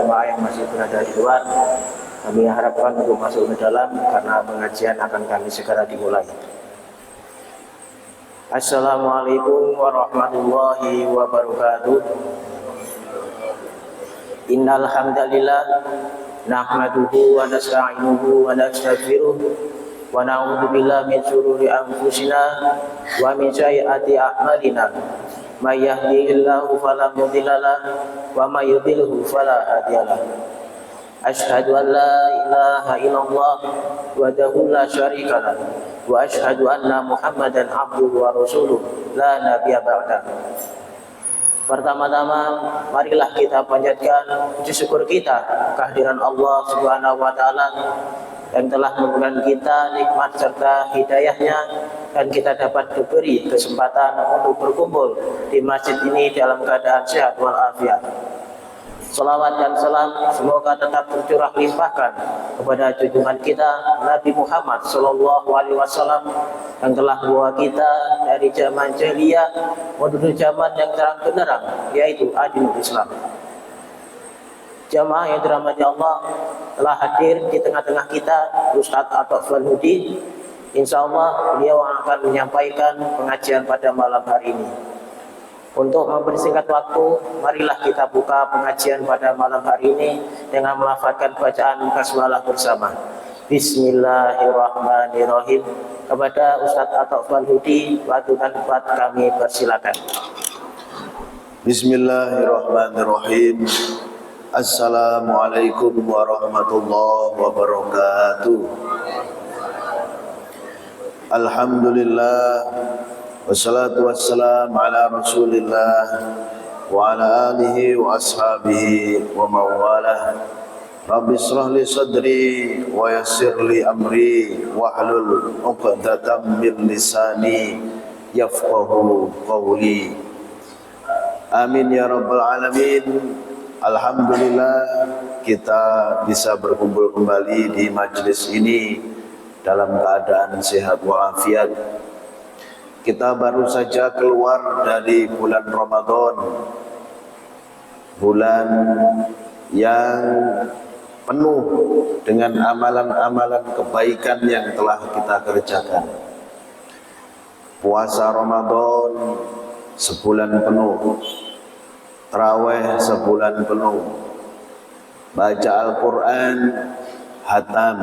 jemaah yang masih berada di luar, kami harapkan untuk masuk ke dalam karena pengajian akan kami segera dimulai. Assalamualaikum warahmatullahi wabarakatuh. Innal hamdalillah nahmaduhu wa nasta'inuhu wa nastaghfiruh wa na'udzu billahi min shururi anfusina wa min sayyiati a'malina. May yahdihillahu fala mudilla lahu wa may yudlilhu fala hadiya lahu. Asyhadu an la ilaha illallah wahdahu la syarika lahu wa asyhadu anna Muhammadan abduhu wa rasuluh la nabiyya ba'da. Pertama-tama marilah kita panjatkan puji syukur kita kehadiran Allah Subhanahu wa taala yang telah memberikan kita nikmat serta hidayahnya dan kita dapat diberi kesempatan untuk berkumpul di masjid ini dalam keadaan sehat walafiat. Salawat dan salam semoga tetap tercurah limpahkan kepada junjungan kita Nabi Muhammad SAW yang telah membawa kita dari zaman jahiliyah menuju zaman yang terang benderang, yaitu adinul Islam. Jamaah yang dirahmati Allah, telah hadir di tengah-tengah kita Ustadz Atok Falhudi. Insya Allah beliau akan menyampaikan pengajian pada malam hari ini. Untuk mempersingkat waktu, marilah kita buka pengajian pada malam hari ini dengan melafazkan bacaan basmalah bersama. Bismillahirrahmanirrahim. Kepada Ustadz Atok Falhudi, waktu dan tempat kami persilakan. Bismillahirrahmanirrahim. Assalamualaikum warahmatullahi wabarakatuh. Alhamdulillah wassalatu wassalamu ala rasulillah wa ala alihi wa ashabihi wa mawalah. Rabbi israh li sadri wa yassir li amri wahlul 'uqdatam min lisani yafqahu qawli. Amin ya rabbal alamin. Alhamdulillah kita bisa berkumpul kembali di majelis ini dalam keadaan sehat walafiat. Kita baru saja keluar dari bulan Ramadan, bulan yang penuh dengan amalan-amalan kebaikan yang telah kita kerjakan. Puasa Ramadan sebulan penuh, tarawih sebulan penuh, baca Al-Quran, hatam.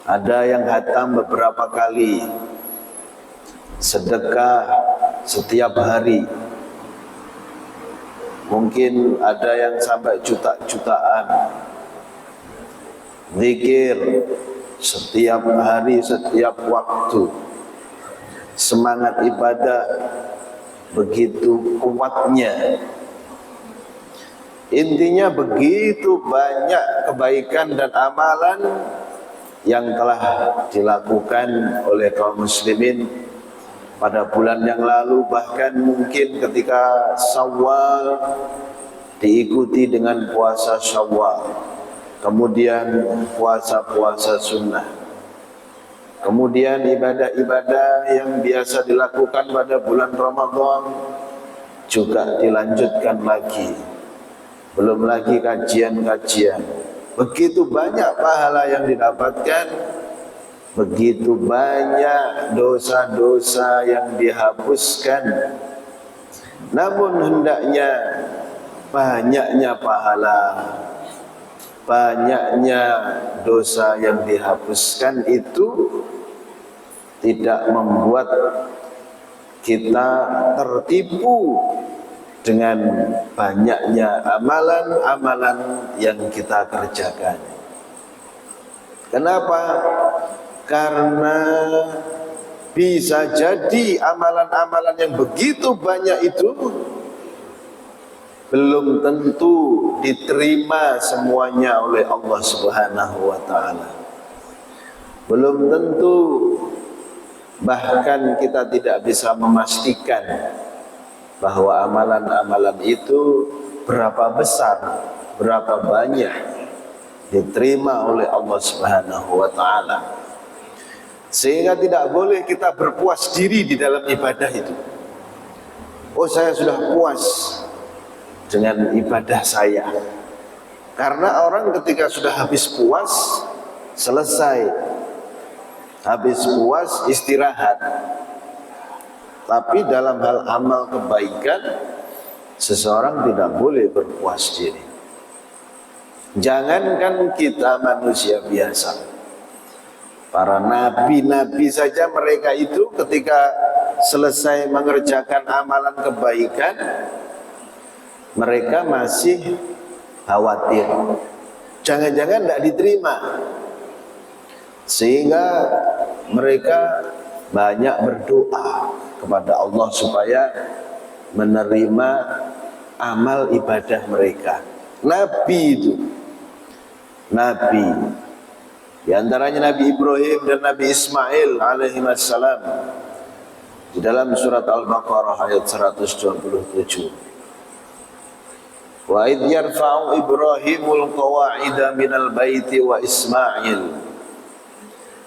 Ada yang hatam beberapa kali, sedekah setiap hari. Mungkin ada yang sampai juta-jutaan. Zikir setiap hari, setiap waktu. Semangat ibadah begitu kuatnya. Intinya begitu banyak kebaikan dan amalan yang telah dilakukan oleh kaum muslimin pada bulan yang lalu, bahkan mungkin ketika Syawal diikuti dengan puasa Syawal, kemudian puasa-puasa sunnah, kemudian ibadah-ibadah yang biasa dilakukan pada bulan Ramadan juga dilanjutkan lagi. Belum lagi kajian-kajian. Begitu banyak pahala yang didapatkan, begitu banyak dosa-dosa yang dihapuskan. Namun hendaknya banyaknya pahala, banyaknya dosa yang dihapuskan itu tidak membuat kita tertipu dengan banyaknya amalan-amalan yang kita kerjakan. Kenapa? Karena bisa jadi amalan-amalan yang begitu banyak itu belum tentu diterima semuanya oleh Allah Subhanahu wa taala. Belum tentu, bahkan kita tidak bisa memastikan bahwa amalan-amalan itu berapa besar, berapa banyak diterima oleh Allah Subhanahu wa taala. Sehingga tidak boleh kita berpuas diri di dalam ibadah itu. Oh, saya sudah puas dengan ibadah saya. Karena orang ketika sudah habis puas, selesai. Habis puas, istirahat. Tapi dalam hal amal kebaikan, seseorang tidak boleh berpuas diri. Jangankan kita manusia biasa, para nabi-nabi saja mereka itu ketika selesai mengerjakan amalan kebaikan, mereka masih khawatir, jangan-jangan tidak diterima, sehingga mereka banyak berdoa kepada Allah supaya menerima amal ibadah mereka. Nabi itu, Nabi, di antaranya Nabi Ibrahim dan Nabi Ismail alaihi wassalam, di dalam surat Al-Baqarah ayat 127. Wa idh yarfa'u Ibrahimul qawa'ida minal baiti wa Ismail.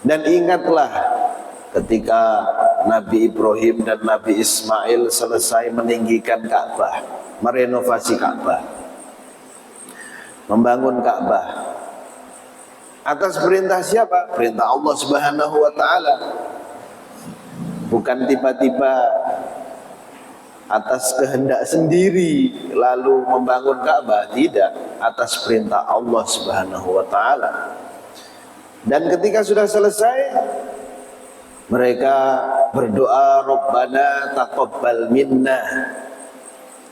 Dan ingatlah ketika Nabi Ibrahim dan Nabi Ismail selesai meninggikan Ka'bah, merenovasi Ka'bah, membangun Ka'bah. Atas perintah siapa? Perintah Allah Subhanahu wa taala. Bukan tiba-tiba atas kehendak sendiri lalu membangun Ka'bah, tidak, atas perintah Allah Subhanahu wa taala. Dan ketika sudah selesai, mereka berdoa, Rabbana taqabbal minna.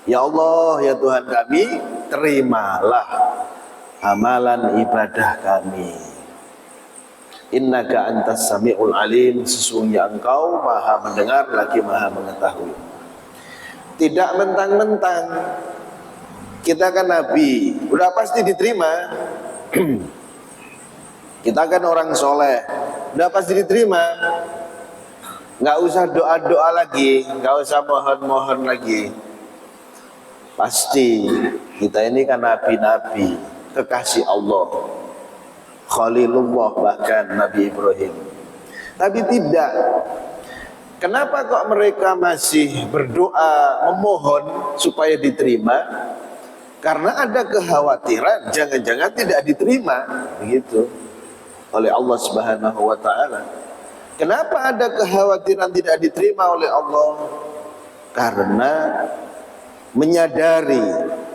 Ya Allah, ya Tuhan kami, terimalah amalan ibadah kami. Innaka antas sami'ul alim, sesungguhnya Engkau Maha mendengar lagi Maha mengetahui. Tidak mentang-mentang kita kan nabi, udah pasti diterima. Kita kan orang soleh, udah pasti diterima. Nggak usah doa-doa lagi, nggak usah mohon-mohon lagi. Pasti kita ini kan nabi-nabi, kekasih Allah, Khalilullah, bahkan Nabi Ibrahim. Tapi tidak. Kenapa kok mereka masih berdoa, memohon supaya diterima? Karena ada kekhawatiran jangan-jangan tidak diterima, begitu, oleh Allah Subhanahu wa taala. Kenapa ada kekhawatiran tidak diterima oleh Allah? Karena menyadari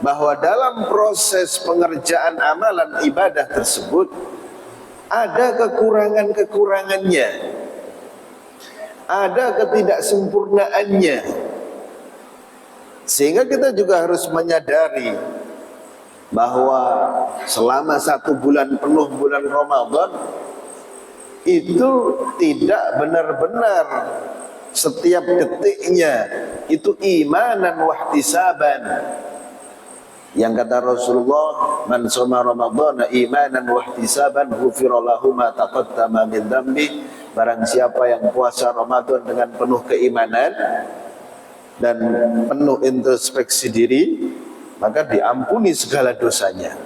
bahwa dalam proses pengerjaan amalan ibadah tersebut ada kekurangan-kekurangannya, ada ketidaksempurnaannya. Sehingga kita juga harus menyadari bahwa selama 1 bulan penuh, bulan Ramadan, itu tidak benar-benar setiap detiknya itu imanan wahtisaban. Yang kata Rasulullah, man shoma Ramadhana imanan wahtisaban ghufira lahu ma taqaddama min dzambi. Barang siapa yang puasa Ramadan dengan penuh keimanan dan penuh introspeksi diri, maka diampuni segala dosanya.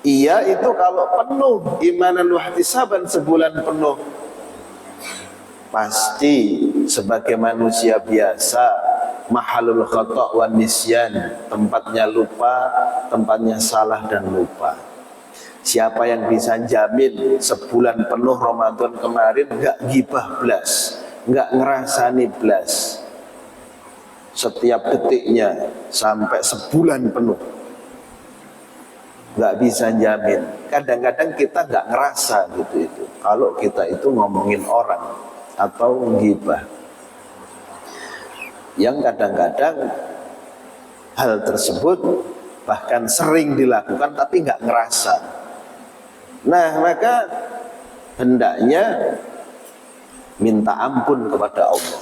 Ia itu kalau penuh imanan wahtisaban sebulan penuh, pasti sebagai manusia biasa, mahalul khata' wan nisyan, tempatnya lupa, tempatnya salah dan lupa. Siapa yang bisa jamin sebulan penuh Ramadan kemarin enggak gibah blas, enggak ngerasani blas setiap detiknya sampai sebulan penuh? Enggak bisa jamin. Kadang-kadang kita enggak ngerasa gitu itu kalau kita itu ngomongin orang atau gibah. Yang kadang-kadang hal tersebut bahkan sering dilakukan tapi enggak ngerasa. Nah, maka hendaknya minta ampun kepada Allah.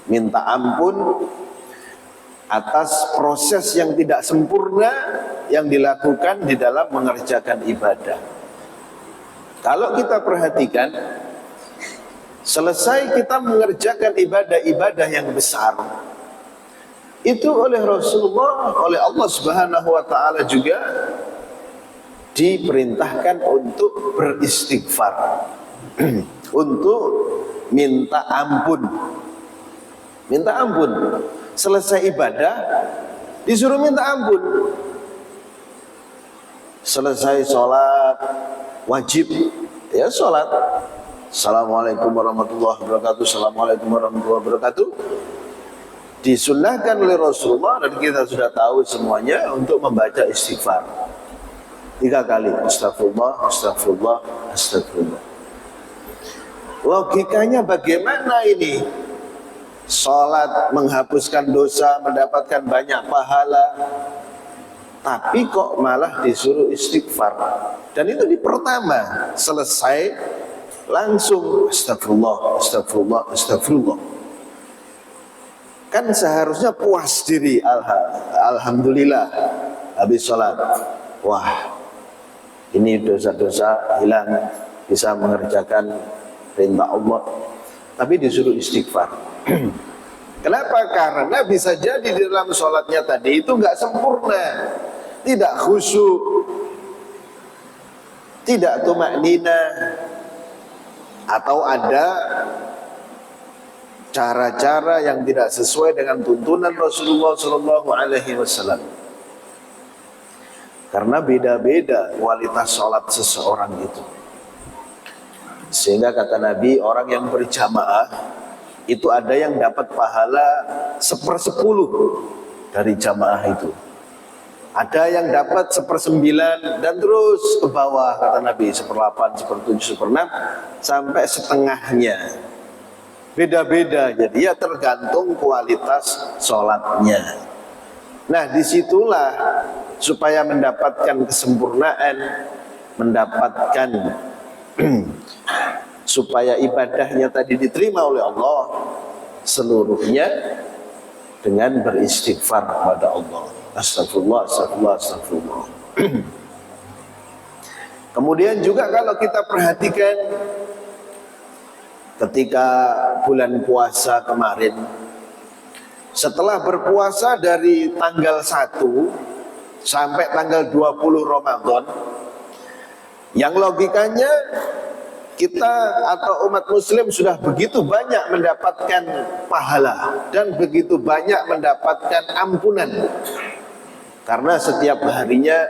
Minta ampun atas proses yang tidak sempurna yang dilakukan di dalam mengerjakan ibadah. Kalau kita perhatikan, selesai kita mengerjakan ibadah-ibadah yang besar, itu oleh Rasulullah, oleh Allah Subhanahu wa taala juga diperintahkan untuk beristighfar, untuk minta ampun. Minta ampun. Selesai ibadah disuruh minta ampun. selesai sholat wajib, ya sholat, Assalamualaikum warahmatullahi wabarakatuh, Assalamualaikum warahmatullahi wabarakatuh, disunnahkan oleh Rasulullah dan kita sudah tahu semuanya untuk membaca istighfar 3 kali, astagfirullah, astagfirullah, astagfirullah. Logikanya bagaimana ini? Sholat menghapuskan dosa, mendapatkan banyak pahala, tapi kok malah disuruh istighfar. Dan itu di pertama, selesai langsung astagfirullah, astagfirullah, astagfirullah. Kan seharusnya puas diri, alhamdulillah habis sholat, wah ini dosa-dosa hilang, bisa mengerjakan perintah Allah. Tapi disuruh istighfar. Kenapa? Karena bisa jadi di dalam sholatnya tadi itu nggak sempurna, tidak khusyuk, tidak tumaknina, atau ada cara-cara yang tidak sesuai dengan tuntunan Rasulullah SAW. Karena beda-beda kualitas sholat seseorang itu. Sehingga kata Nabi, orang yang berjamaah itu ada yang dapat pahala 1/10 dari jamaah itu. Ada yang dapat 1/9 dan terus ke bawah, kata Nabi, 1/8, 1/7, 1/6 sampai setengahnya. Beda-beda, jadi ya tergantung kualitas sholatnya. Nah disitulah supaya mendapatkan kesempurnaan, mendapatkan supaya ibadahnya tadi diterima oleh Allah seluruhnya dengan beristighfar kepada Allah. Astagfirullah, astagfirullah, astagfirullah. Kemudian juga kalau kita perhatikan ketika bulan puasa kemarin, setelah berpuasa dari tanggal 1 sampai tanggal 20 Ramadan, yang logikanya kita atau umat muslim sudah begitu banyak mendapatkan pahala dan begitu banyak mendapatkan ampunan, karena setiap harinya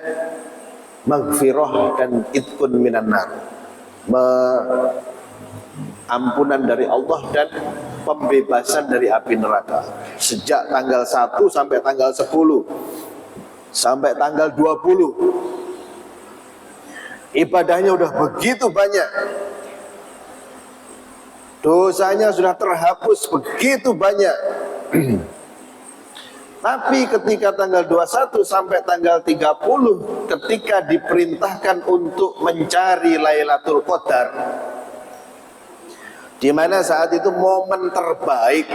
maghfirah dan itqun minan nar, ampunan dari Allah dan pembebasan dari api neraka. Sejak tanggal 1 sampai tanggal 10 sampai tanggal 20 ibadahnya udah begitu banyak, dosanya sudah terhapus begitu banyak. Tapi ketika tanggal 21 sampai tanggal 30, ketika diperintahkan untuk mencari Lailatul Qadar, di mana saat itu momen terbaik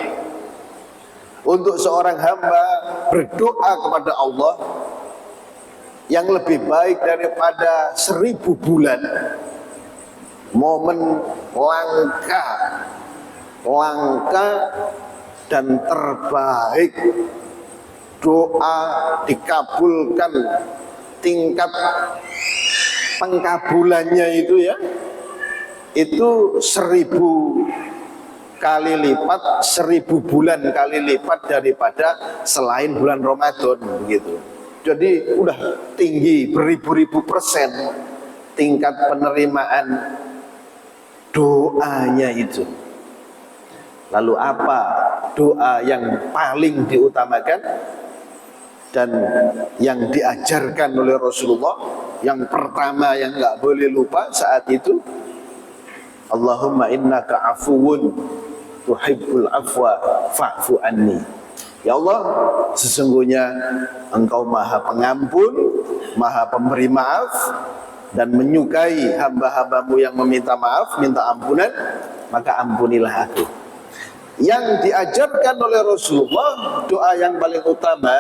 untuk seorang hamba berdoa kepada Allah, yang lebih baik daripada 1000 bulan, momen langka dan terbaik, doa dikabulkan, tingkat pengkabulannya itu ya, itu 1000 kali lipat, 1000 bulan kali lipat daripada selain bulan Ramadan begitu. Jadi udah tinggi beribu-ribu persen tingkat penerimaan doanya itu. Lalu apa doa yang paling diutamakan dan yang diajarkan oleh Rasulullah? Yang pertama yang nggak boleh lupa saat itu, Allahumma innaka afuwun tuhibbul afwa fa'fu anni. Ya Allah, sesungguhnya Engkau Maha Pengampun, Maha Pemberi maaf, dan menyukai hamba-hambamu yang meminta maaf, minta ampunan, maka ampunilah aku. Yang diajarkan oleh Rasulullah, doa yang paling utama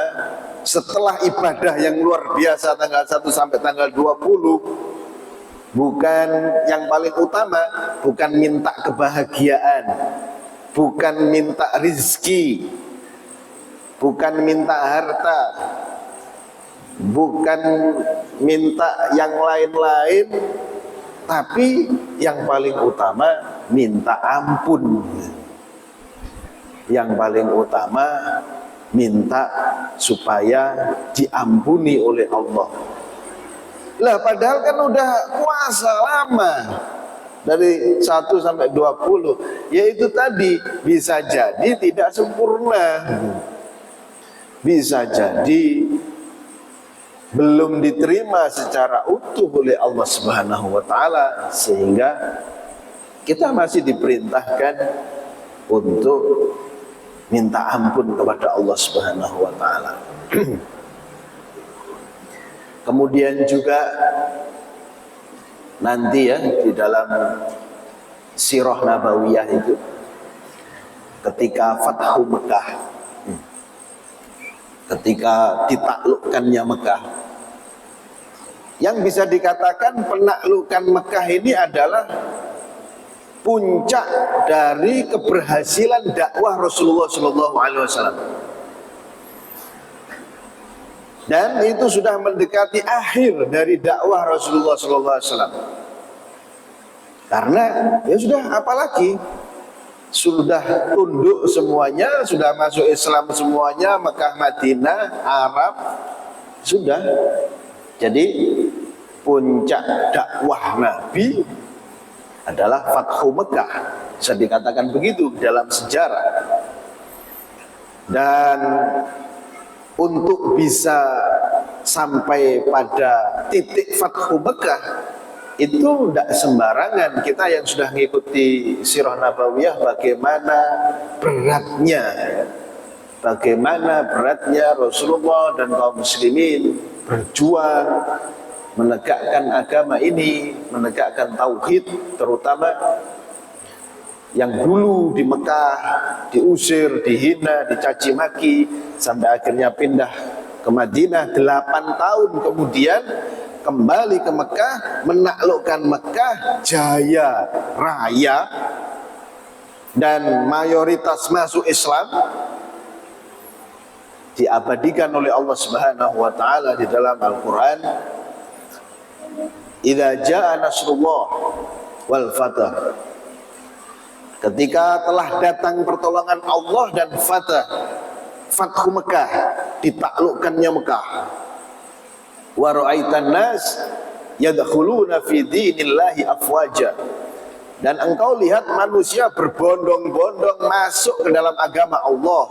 setelah ibadah yang luar biasa tanggal 1 sampai tanggal 20, bukan yang paling utama, bukan minta kebahagiaan, bukan minta rizki, bukan minta harta, bukan minta yang lain-lain, tapi yang paling utama minta ampun. Yang paling utama minta supaya diampuni oleh Allah. Lah padahal kan udah puasa lama dari 1 sampai 20, yaitu tadi bisa jadi tidak sempurna, bisa jadi belum diterima secara utuh oleh Allah Subhanahu wa taala, sehingga kita masih diperintahkan untuk minta ampun kepada Allah Subhanahu wa taala. Kemudian juga nanti ya di dalam sirah nabawiyah itu, ketika Fathu Mekah, ketika ditaklukkannya Mekah, yang bisa dikatakan penaklukan Mekah ini adalah puncak dari keberhasilan dakwah Rasulullah SAW. Dan itu sudah mendekati akhir dari dakwah Rasulullah SAW. Karena ya sudah, apalagi sudah tunduk semuanya, sudah masuk Islam semuanya, Mekah, Madinah, Arab, sudah. Jadi puncak dakwah Nabi adalah Fathu Mekah, bisa dikatakan begitu dalam sejarah. Dan untuk bisa sampai pada titik Fathu Mekah itu tidak sembarangan. Kita yang sudah mengikuti sirah nabawiyah, bagaimana beratnya Rasulullah dan kaum muslimin berjuang menegakkan agama ini, menegakkan tauhid, terutama yang dulu di Mekah diusir, dihina, dicaci maki, sampai akhirnya pindah ke Madinah. 8 tahun kemudian kembali ke Mekah, menaklukkan Mekah jaya raya dan mayoritas masuk Islam, diabadikan oleh Allah Subhanahu wa taala di dalam Al-Qur'an, idza jaa nasrullah wal fath, ketika telah datang pertolongan Allah dan Fathu Mekah, ditaklukkannya Mekah, wa ra'aitan nas yadkhuluna fi dinillahi afwaja, dan engkau lihat manusia berbondong-bondong masuk ke dalam agama Allah.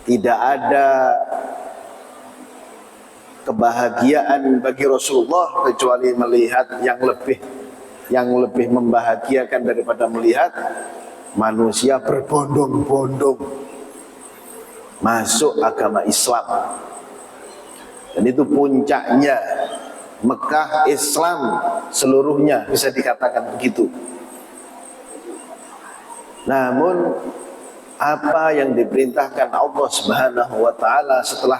Tidak ada kebahagiaan bagi Rasulullah kecuali melihat yang lebih membahagiakan daripada melihat manusia berbondong-bondong masuk agama Islam. Dan itu puncaknya Mekah Islam seluruhnya, bisa dikatakan begitu. Namun apa yang diperintahkan Allah Subhanahu wa taala setelah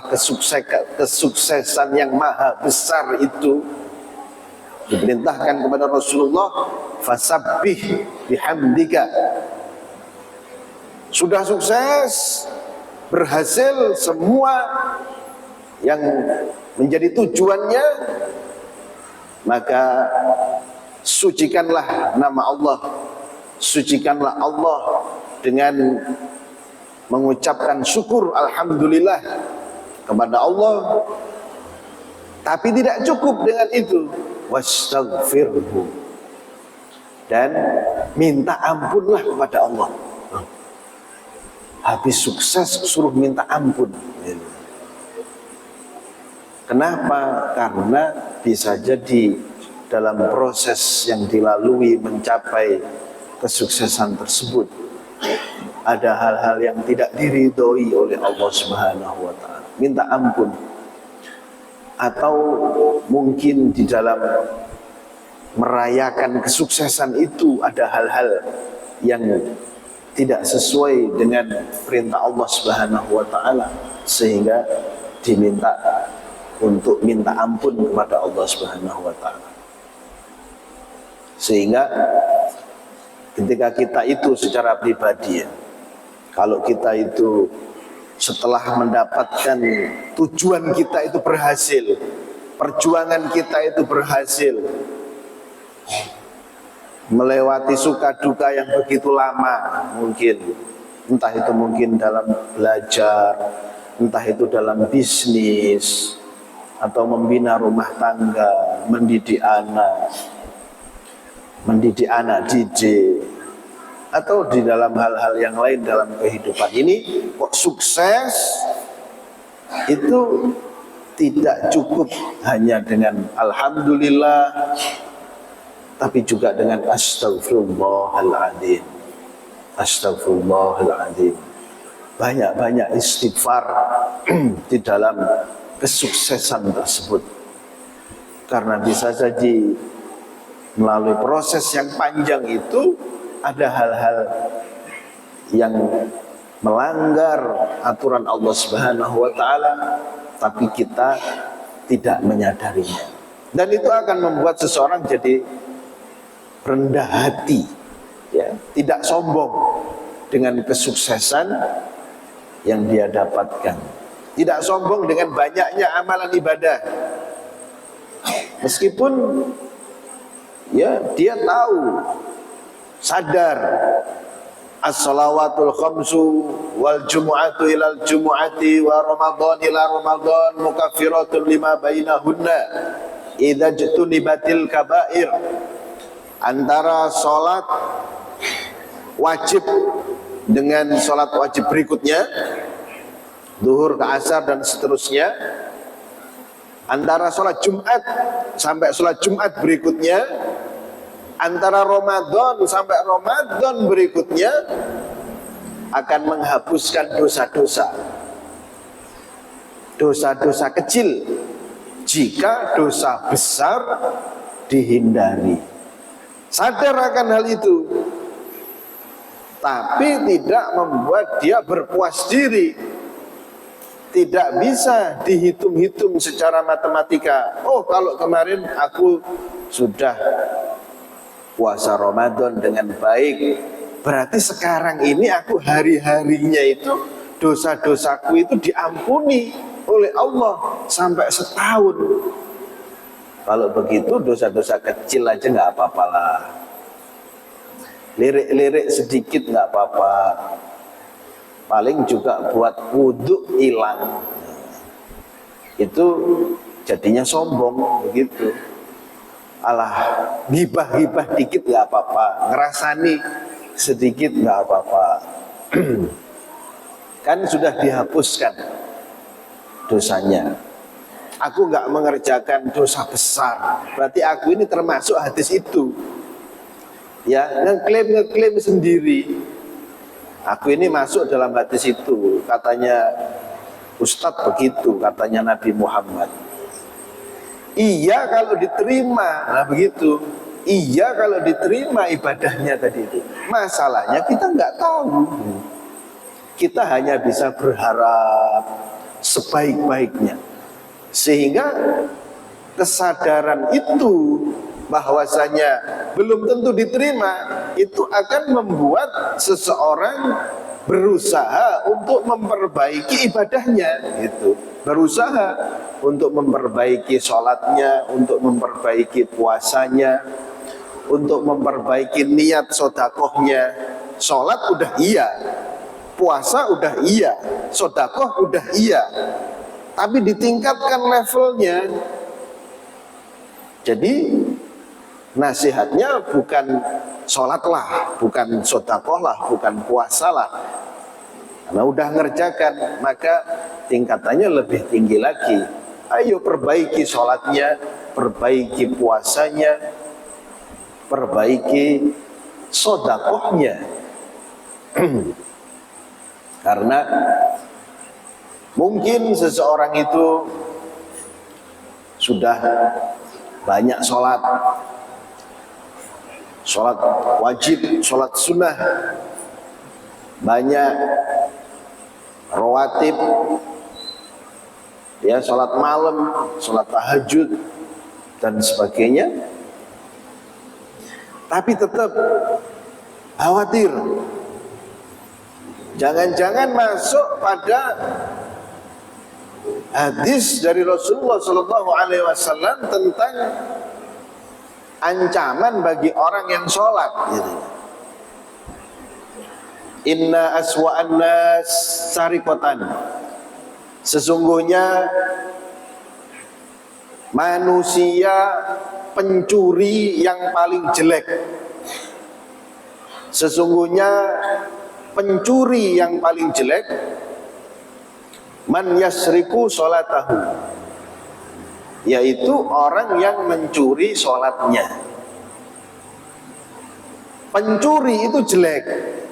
kesuksesan yang maha besar itu, diperintahkan kepada Rasulullah, fasabbih bihamdika. Sudah sukses, berhasil semua yang menjadi tujuannya, maka sucikanlah nama Allah, sucikanlah Allah dengan mengucapkan syukur alhamdulillah kepada Allah. Tapi tidak cukup dengan itu, wastaghfirhu, dan minta ampunlah kepada Allah. Habis sukses suruh minta ampun. Kenapa? Karena bisa jadi dalam proses yang dilalui mencapai kesuksesan tersebut ada hal-hal yang tidak diridhoi oleh Allah Subhanahu wa taala. Minta ampun. Atau mungkin di dalam merayakan kesuksesan itu ada hal-hal yang tidak sesuai dengan perintah Allah Subhanahu wa taala, sehingga diminta untuk minta ampun kepada Allah Subhanahu wa taala. Sehingga ketika kita itu secara pribadi, kalau kita itu setelah mendapatkan tujuan kita itu berhasil, perjuangan kita itu berhasil, melewati suka duka yang begitu lama, mungkin entah itu mungkin dalam belajar, entah itu dalam bisnis, atau membina rumah tangga, mendidik anak didik, atau di dalam hal-hal yang lain dalam kehidupan ini, kok sukses itu tidak cukup hanya dengan alhamdulillah, tapi juga dengan astagfirullahaladzim. Astagfirullahaladzim. Banyak-banyak istighfar di dalam kesuksesan tersebut. Karena bisa jadi melalui proses yang panjang itu ada hal-hal yang melanggar aturan Allah Subhanahu wa taala, tapi kita tidak menyadarinya. Dan itu akan membuat seseorang jadi rendah hati, ya, tidak sombong dengan kesuksesan yang dia dapatkan. Tidak sombong dengan banyaknya amalan ibadah. Meskipun ya dia tahu, sadar, as-salawatul khamsu wal jumu'atu ilal jumu'ati wa ramadhan ila ramadhan mukaffiratun lima bainahunna idza jutunibatil kabair. Antara sholat wajib dengan sholat wajib berikutnya, zuhur ke asar dan seterusnya, antara sholat Jumat sampai sholat Jumat berikutnya, antara Ramadan sampai Ramadan berikutnya, akan menghapuskan dosa-dosa. Dosa-dosa kecil jika dosa besar dihindari. Sadar akan hal itu, tapi tidak membuat dia berpuas diri. Tidak bisa dihitung-hitung secara matematika. Oh, kalau kemarin aku sudah puasa Ramadan dengan baik, berarti sekarang ini aku hari-harinya itu dosa-dosaku itu diampuni oleh Allah sampai setahun. Kalau begitu dosa-dosa kecil aja nggak apa-apa lah. Lirik-lirik sedikit nggak apa-apa. Paling juga buat wudhu hilang. Itu jadinya sombong begitu. Alah, gibah-gibah dikit nggak apa-apa, ngerasani sedikit nggak apa-apa. Kan sudah dihapuskan dosanya. Aku nggak mengerjakan dosa besar, berarti aku ini termasuk hadis itu. Ya, ngeklaim sendiri. Aku ini masuk dalam hadis itu, katanya Ustadz begitu, katanya Nabi Muhammad. Iya kalau diterima, nah begitu. Iya kalau diterima ibadahnya tadi itu. Masalahnya kita nggak tahu. Kita hanya bisa berharap sebaik-baiknya. Sehingga kesadaran itu bahwasanya belum tentu diterima, itu akan membuat seseorang berusaha untuk memperbaiki ibadahnya, gitu. Berusaha untuk memperbaiki sholatnya, untuk memperbaiki puasanya, untuk memperbaiki niat sodakohnya. Sholat udah iya, puasa udah iya, sodakoh udah iya, tapi ditingkatkan levelnya. Jadi nasihatnya bukan sholatlah, bukan sodakohlah, bukan puasalah. Karena udah ngerjakan, maka tingkatannya lebih tinggi lagi. Ayo perbaiki sholatnya, perbaiki puasanya, perbaiki sodakohnya. Karena mungkin seseorang itu sudah banyak sholat wajib, sholat sunnah, banyak rawatib, ya, sholat malam, sholat tahajud dan sebagainya, tapi tetap khawatir jangan-jangan masuk pada hadis dari Rasulullah SAW tentang ancaman bagi orang yang sholat, gitu. Inna aswa'an nas sariqatan, sesungguhnya manusia pencuri yang paling jelek. Sesungguhnya pencuri yang paling jelek man yasriku sholatahu, yaitu orang yang mencuri sholatnya. Pencuri itu jelek,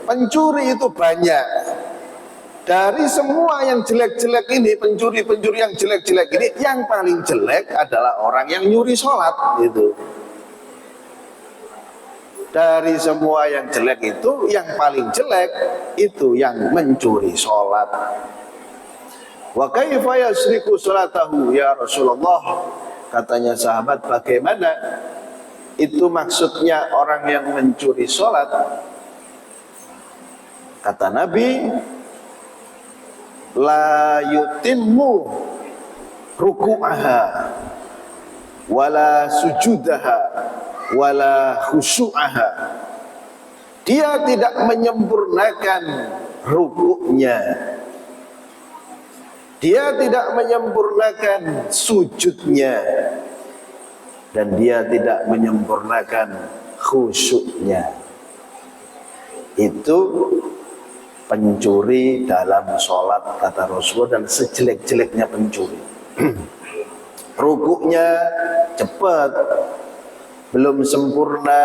pencuri itu banyak. Dari semua yang jelek-jelek ini, pencuri-pencuri yang jelek-jelek ini, yang paling jelek adalah orang yang nyuri sholat gitu. Dari semua yang jelek itu, yang paling jelek itu yang mencuri sholat. Wa kaifa yasriku sholatahu ya Rasulullah? Katanya sahabat, bagaimana itu maksudnya orang yang mencuri sholat? Kata Nabi, la yutimmu ruku'aha wala sujudaha wala khusyu'aha. Dia tidak menyempurnakan rukuknya, dia tidak menyempurnakan sujudnya, dan dia tidak menyempurnakan khusyuknya. Itu pencuri dalam sholat, kata Rasulullah, dan sejelek-jeleknya pencuri. Rukuknya cepat, belum sempurna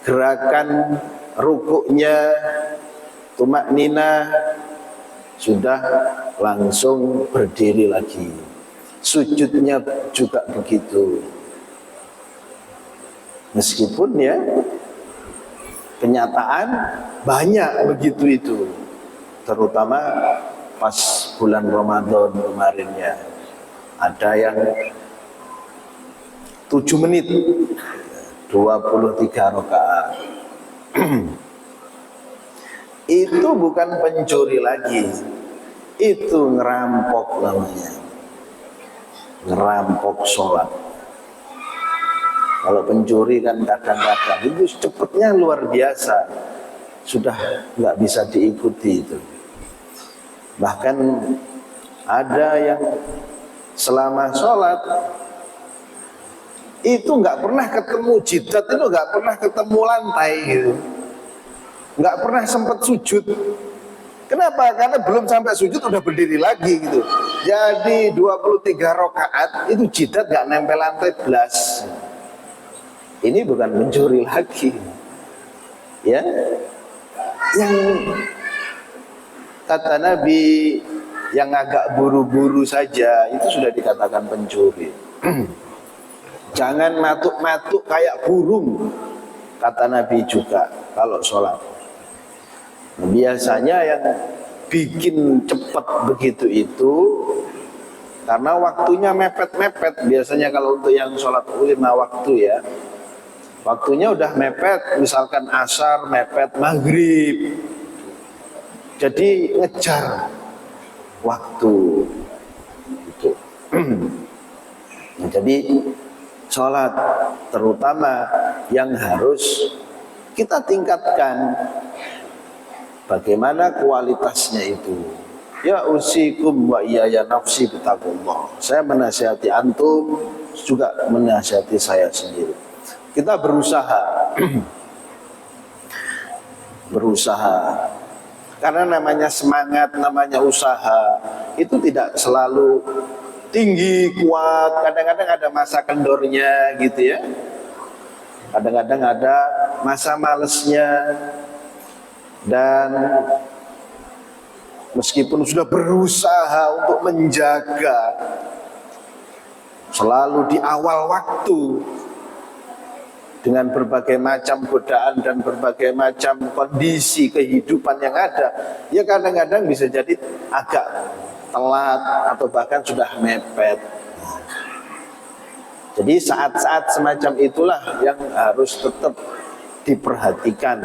gerakan rukuknya, tumak nina, sudah langsung berdiri lagi. Sujudnya juga begitu. Meskipun ya kenyataan banyak begitu itu, terutama pas bulan Ramadan kemarin ya, ada yang 7 menit 23 rakaat. Itu bukan pencuri lagi, itu ngerampok namanya, ngerampok sholat. Kalau pencuri kan kadang-kadang itu cepatnya luar biasa, sudah nggak bisa diikuti itu. Bahkan ada yang selama sholat itu nggak pernah ketemu jidat, itu nggak pernah ketemu lantai gitu, nggak pernah sempat sujud. Kenapa? Karena belum sampai sujud udah berdiri lagi gitu. Jadi 23 rakaat itu jidat nggak nempel lantai belas. Ini bukan mencuri lagi, ya. Yang kata Nabi, yang agak buru-buru saja itu sudah dikatakan pencuri. Jangan matuk-matuk kayak burung, kata Nabi juga kalau sholat. Biasanya yang bikin cepat begitu itu karena waktunya mepet-mepet. Biasanya kalau untuk yang sholat 5 waktu ya, waktunya udah mepet, misalkan asar mepet, maghrib, jadi ngejar waktu itu. Nah, jadi sholat terutama yang harus kita tingkatkan, bagaimana kualitasnya itu. Ya usikum wa iyaya nafsi bitaqullah. Saya menasihati antum, juga menasihati saya sendiri. Kita berusaha karena namanya semangat, namanya usaha itu tidak selalu tinggi, kuat. Kadang-kadang ada masa kendornya gitu ya, kadang-kadang ada masa malesnya. Dan meskipun sudah berusaha untuk menjaga selalu di awal waktu dengan berbagai macam godaan dan berbagai macam kondisi kehidupan yang ada, ya kadang-kadang bisa jadi agak telat atau bahkan sudah mepet. Jadi saat-saat semacam itulah yang harus tetap diperhatikan.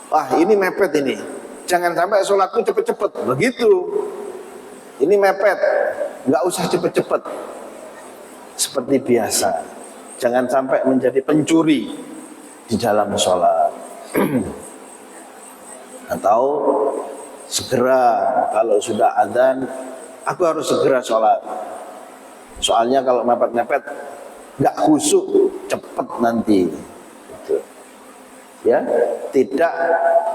Wah, ini mepet ini, jangan sampai sholatku cepet-cepet, begitu. Ini mepet, nggak usah cepet-cepet, seperti biasa. Jangan sampai menjadi pencuri di dalam sholat. Atau segera kalau sudah adzan, aku harus segera sholat. Soalnya kalau mepet-mepet nggak khusyuk, cepet nanti. Gitu. Ya, tidak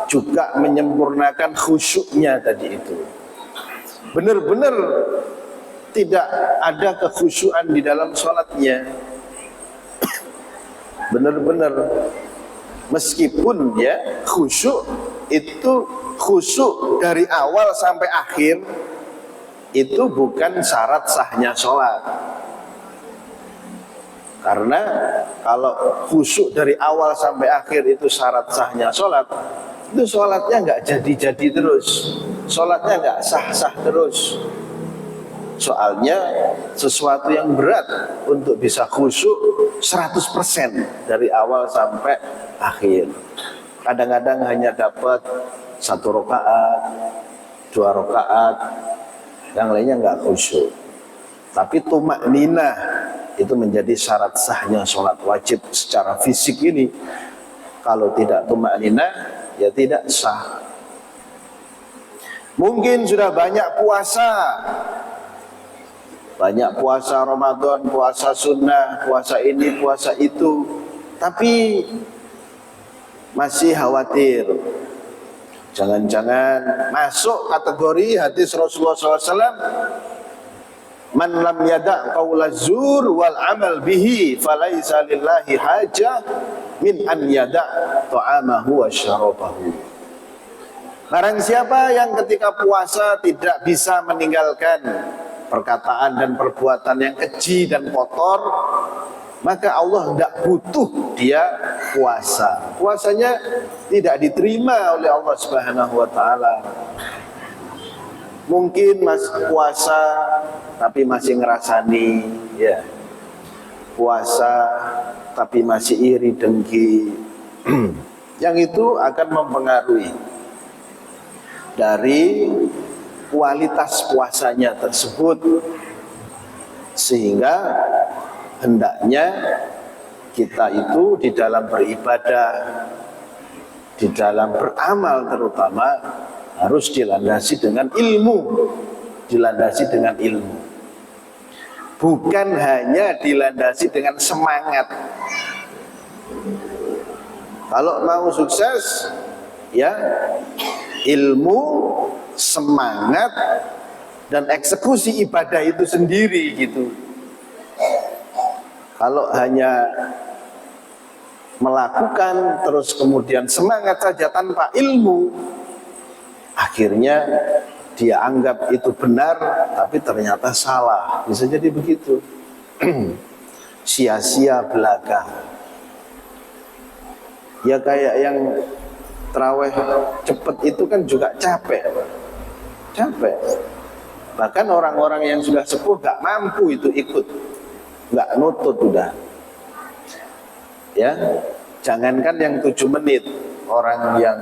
juga menyempurnakan khusyuknya tadi itu. Benar-benar tidak ada kekhusyuan di dalam sholatnya. Benar-benar meskipun ya khusyuk itu khusyuk dari awal sampai akhir itu bukan syarat sahnya sholat. Karena kalau khusyuk dari awal sampai akhir itu syarat sahnya sholat, itu sholatnya nggak jadi-jadi terus, sholatnya nggak sah-sah terus. Soalnya sesuatu yang berat untuk bisa khusyuk 100% dari awal sampai akhir. Kadang-kadang hanya dapat 1 rakaat, 2 rakaat, yang lainnya nggak khusyuk. Tapi tumakninah itu menjadi syarat sahnya sholat wajib secara fisik ini. Kalau tidak tumakninah, ya tidak sah. Mungkin sudah banyak puasa, banyak puasa Ramadan, puasa sunnah, puasa ini, puasa itu, tapi masih khawatir jangan-jangan masuk kategori hadis Rasulullah SAW, man lam yada' qawla zur wal amal bihi falaisa lillahi haja min an yada' ta'amahu wa syarabahu. Barang siapa yang ketika puasa tidak bisa meninggalkan perkataan dan perbuatan yang keji dan kotor, maka Allah tidak butuh dia puasa. Puasanya tidak diterima oleh Allah Subhanahu wa taala. Mungkin puasa tapi masih ngerasani ya. Puasa tapi masih iri dengki. Yang itu akan mempengaruhi dari kualitas puasanya tersebut, sehingga hendaknya kita itu di dalam beribadah, di dalam beramal terutama harus dilandasi dengan ilmu, dilandasi dengan ilmu, bukan hanya dilandasi dengan semangat. Kalau mau sukses ya ilmu, semangat, dan eksekusi ibadah itu sendiri gitu. Kalau hanya melakukan terus kemudian semangat saja tanpa ilmu, akhirnya dia anggap itu benar tapi ternyata salah. Bisa jadi begitu. Sia-sia belaka. Ya kayak yang terawih cepat itu kan juga capek. Bahkan orang-orang yang sudah sepuh gak mampu itu ikut, gak nutut udah. Ya, jangankan yang 7 menit, orang yang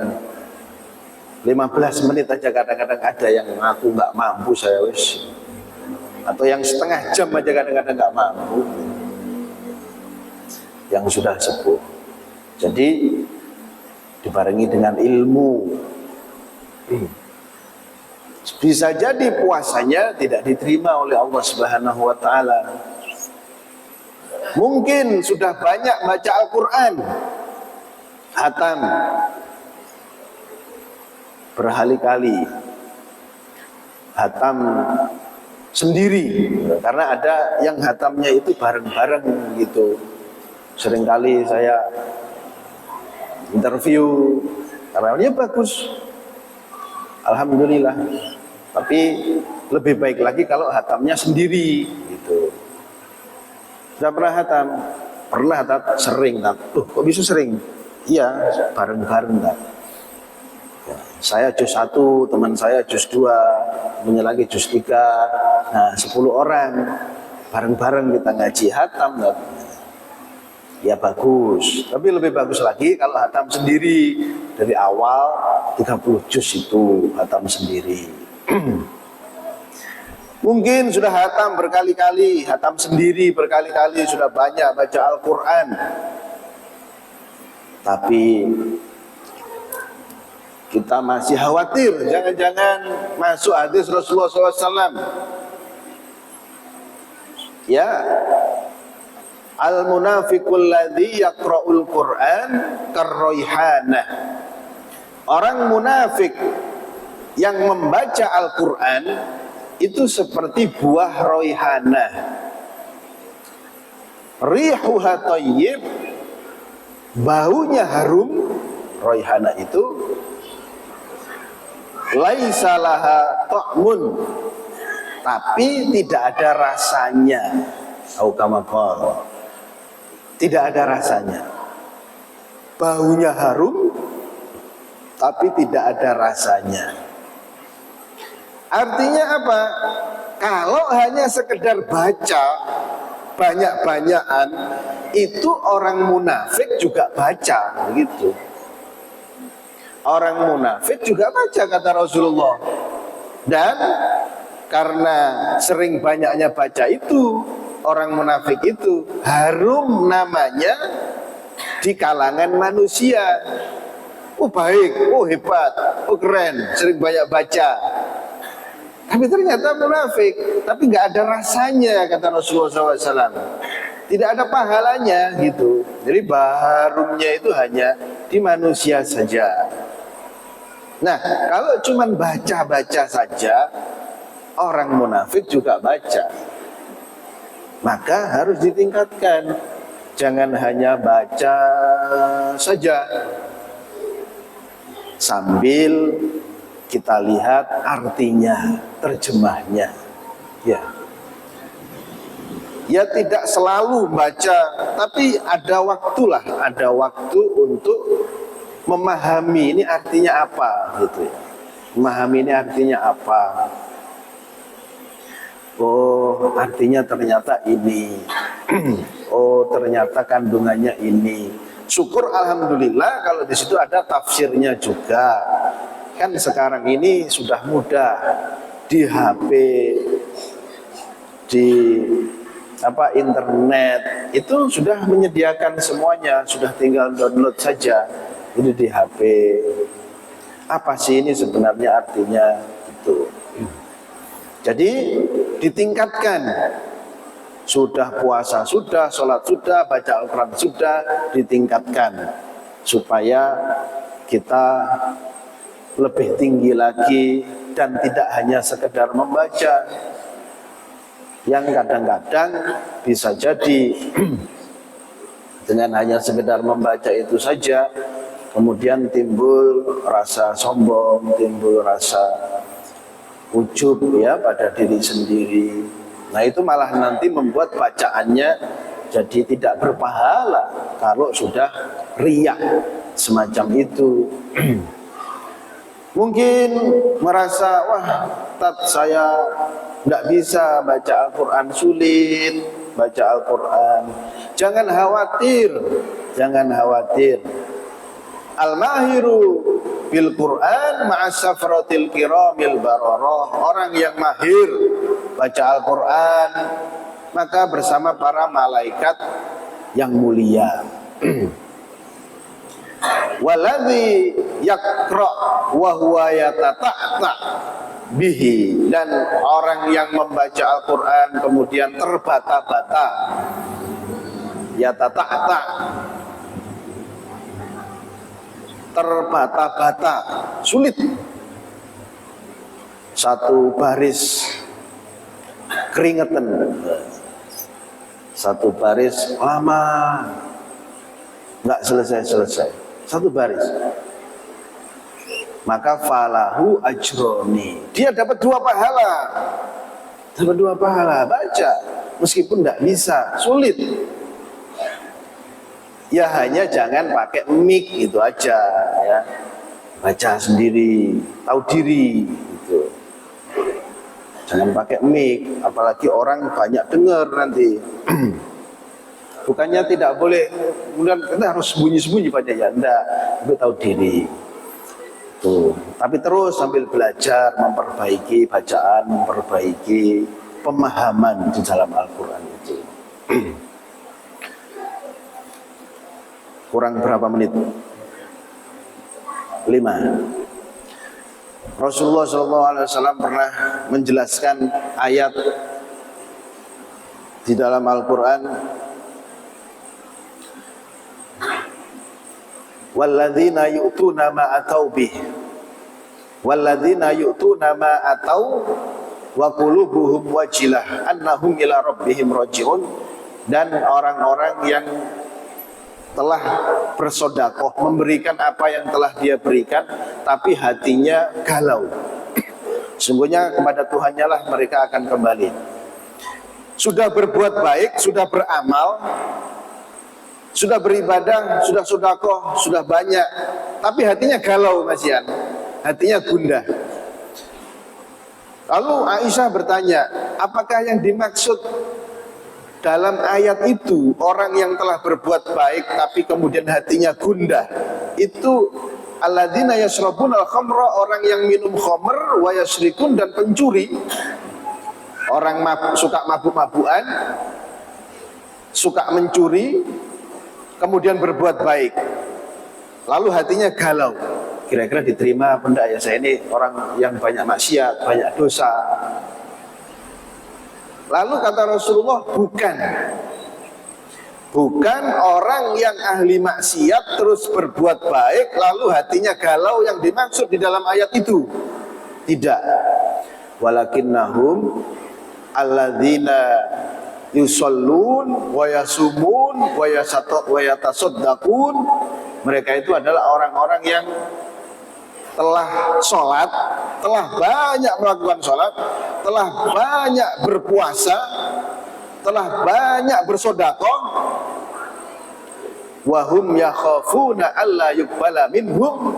15 menit aja kadang-kadang ada yang ngaku gak mampu saya wis. Atau yang setengah jam aja kadang-kadang gak mampu. Yang sudah sepuh. Jadi dibarengi dengan ilmu. Bisa jadi puasanya tidak diterima oleh Allah Subhanahu wa taala. Mungkin sudah banyak baca Al-Qur'an, hatam berkali-kali, hatam sendiri, karena ada yang hatamnya itu bareng-bareng gitu. Seringkali saya interview, karena bagus, alhamdulillah. Tapi lebih baik lagi kalau hatamnya sendiri gitu. Sudah pernah hatam? Pernah hatam? Sering hatam. Kok bisa sering? Iya, bareng-bareng tak. Ya, saya juz 1, teman saya juz 2, temannya lagi juz 3. Nah, 10 orang bareng-bareng kita ngaji hatam tak. Ya bagus, tapi lebih bagus lagi kalau hatam sendiri dari awal 30 juz itu hatam sendiri. Mungkin sudah hatam berkali-kali, hatam sendiri berkali-kali, sudah banyak baca Al-Quran, tapi kita masih khawatir jangan-jangan masuk hadis Rasulullah SAW. Ya, al-munafiqul ladzi yaqra'ul Qur'an karroihanah. Orang munafik yang membaca Al-Qur'an itu seperti buah roihanah. Rihuha thayyib, baunya harum. Roihana itu laisa laha ta'mun, tapi tidak ada rasanya. Au kama qala, tidak ada rasanya. Baunya harum tapi tidak ada rasanya. Artinya apa? Kalau hanya sekedar baca banyak-banyakan, itu orang munafik juga baca, begitu. Orang munafik juga baca, kata Rasulullah. Dan karena sering banyaknya baca itu, orang munafik itu harum namanya di kalangan manusia. Oh baik, oh hebat, oh keren, sering banyak baca. Tapi ternyata munafik, tapi nggak ada rasanya, kata Rasulullah SAW. Tidak ada pahalanya gitu. Jadi harumnya itu hanya di manusia saja. Nah, kalau cuma baca-baca saja, orang munafik juga baca. Maka harus ditingkatkan. Jangan hanya baca saja, sambil kita lihat artinya, terjemahnya. Ya tidak selalu baca, tapi ada waktulah, ada waktu untuk memahami ini artinya apa, gitu ya. Memahami ini artinya apa. Oh, artinya ternyata ini. Oh, ternyata kandungannya ini. Syukur alhamdulillah kalau di situ ada tafsirnya juga. Kan sekarang ini sudah mudah di HP, di internet itu sudah menyediakan semuanya, sudah tinggal download saja itu di HP. Apa sih ini sebenarnya artinya itu? Jadi ditingkatkan. Sudah puasa sudah, sholat sudah, baca Al-Quran sudah, ditingkatkan supaya kita lebih tinggi lagi dan tidak hanya sekedar membaca. Yang kadang-kadang bisa jadi dengan hanya sekedar membaca itu saja, kemudian timbul rasa sombong, timbul rasa ujub ya pada diri sendiri. Nah itu malah nanti membuat bacaannya jadi tidak berpahala kalau sudah riya semacam itu. Mungkin merasa, wah Tat, saya tidak bisa baca Al-Quran, sulit baca Al-Quran. Jangan khawatir, jangan khawatir. Al-mahiru bil Quran ma'asafratil kiramil bararah. Orang yang mahir baca Al-Quran maka bersama para malaikat yang mulia. Waladzi yaqra wa huwa yatata'ta bihi, dan orang yang membaca Al-Quran kemudian terbata-bata, yatata'ta, terbata-bata, sulit. Satu baris keringetan, satu baris lama nggak selesai-selesai, satu baris. Maka falahu ajroni, dia dapat 2 pahala, dapat 2 pahala baca meskipun tidak bisa, sulit. Ya hanya jangan pakai mic itu aja ya, baca sendiri, tahu diri gitu. Jangan pakai mic, apalagi orang banyak dengar nanti. Bukannya tidak boleh, kemudian kita harus sembunyi-sembunyi baca, ya enggak, itu tahu diri. Tuh. Tapi terus sambil belajar, memperbaiki bacaan, memperbaiki pemahaman di dalam Al-Quran itu. Kurang berapa menit? 5. Rasulullah SAW pernah menjelaskan ayat Di dalam Al-Quran, walladzina yu'tuna ma atau bih, walladzina yu'tuna ma atau wa qulubuhum wajilah annahum ila rabbihim raji'un. Dan orang-orang yang telah bersedekah, memberikan apa yang telah dia berikan, tapi hatinya galau, sungguhnya kepada Tuhannya lah mereka akan kembali. Sudah berbuat baik, sudah beramal, sudah beribadah, sudah sedekah, sudah banyak, tapi hatinya galau, Mas Yan, hatinya gundah. Lalu Aisyah bertanya, apakah yang dimaksud dalam ayat itu orang yang telah berbuat baik tapi kemudian hatinya gundah? Itu alladzina yashrabunal khamra, orang yang minum khamr, wa yasrikun, dan pencuri. Orang suka mabuk-mabukan, suka mencuri, kemudian berbuat baik, lalu hatinya galau. Kira-kira diterima apa enggak ya? Saya ini orang yang banyak maksiat, banyak dosa. Lalu kata Rasulullah, bukan orang yang ahli maksiat terus berbuat baik lalu hatinya galau yang dimaksud di dalam ayat itu. Tidak. Walakinnahum alladzina yusallun wa yasumun wa yatasaddaqun. Mereka itu adalah orang-orang yang telah sholat, telah banyak melakukan sholat, telah banyak berpuasa, telah banyak bersedekah, wahum yakhafuna alla yuqbala minhum,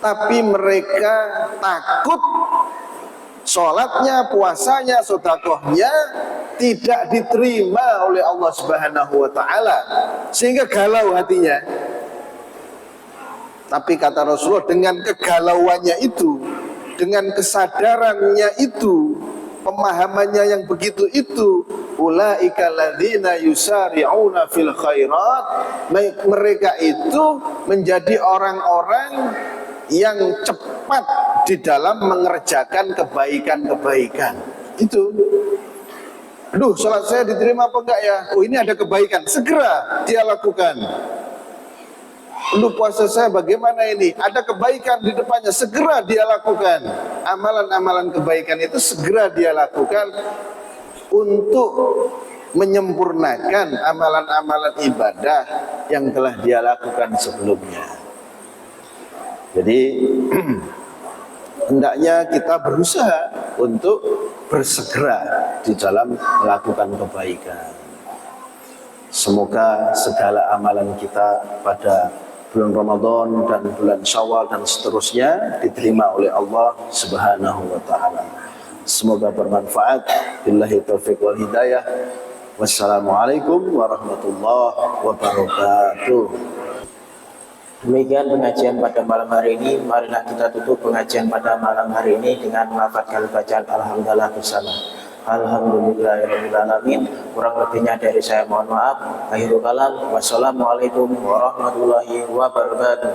tapi mereka takut sholatnya, puasanya, sedekahnya tidak diterima oleh Allah Subhanahu wa ta'ala, sehingga galau hatinya. Tapi kata Rasulullah, dengan kegalauannya itu, dengan kesadarannya itu, pemahamannya yang begitu itu, ulaika alladzina yusari'una fil khairat, mereka itu menjadi orang-orang yang cepat di dalam mengerjakan kebaikan-kebaikan. Itu, aduh, sholat saya diterima apa enggak ya? Oh, ini ada kebaikan, segera dia lakukan. Lu puasa saya bagaimana ini? Ada kebaikan di depannya, segera dia lakukan. Amalan-amalan kebaikan itu segera dia lakukan untuk menyempurnakan amalan-amalan ibadah yang telah dia lakukan sebelumnya. Jadi hendaknya kita berusaha untuk bersegera di dalam melakukan kebaikan. Semoga segala amalan kita pada bulan Ramadan dan bulan Syawal dan seterusnya diterima oleh Allah Subhanahu wa ta'ala. Semoga bermanfaat. Billahi taufiq wal hidayah. Wassalamualaikum warahmatullahi wabarakatuh. Demikian pengajian pada malam hari ini. Marilah kita tutup pengajian pada malam hari ini dengan melafadzkan bacaan alhamdulillah bersama. Alhamdulillahirrahmanirrahim. Kurang lebihnya dari saya mohon maaf. Akhirul kalam. Wassalamualaikum warahmatullahi wabarakatuh.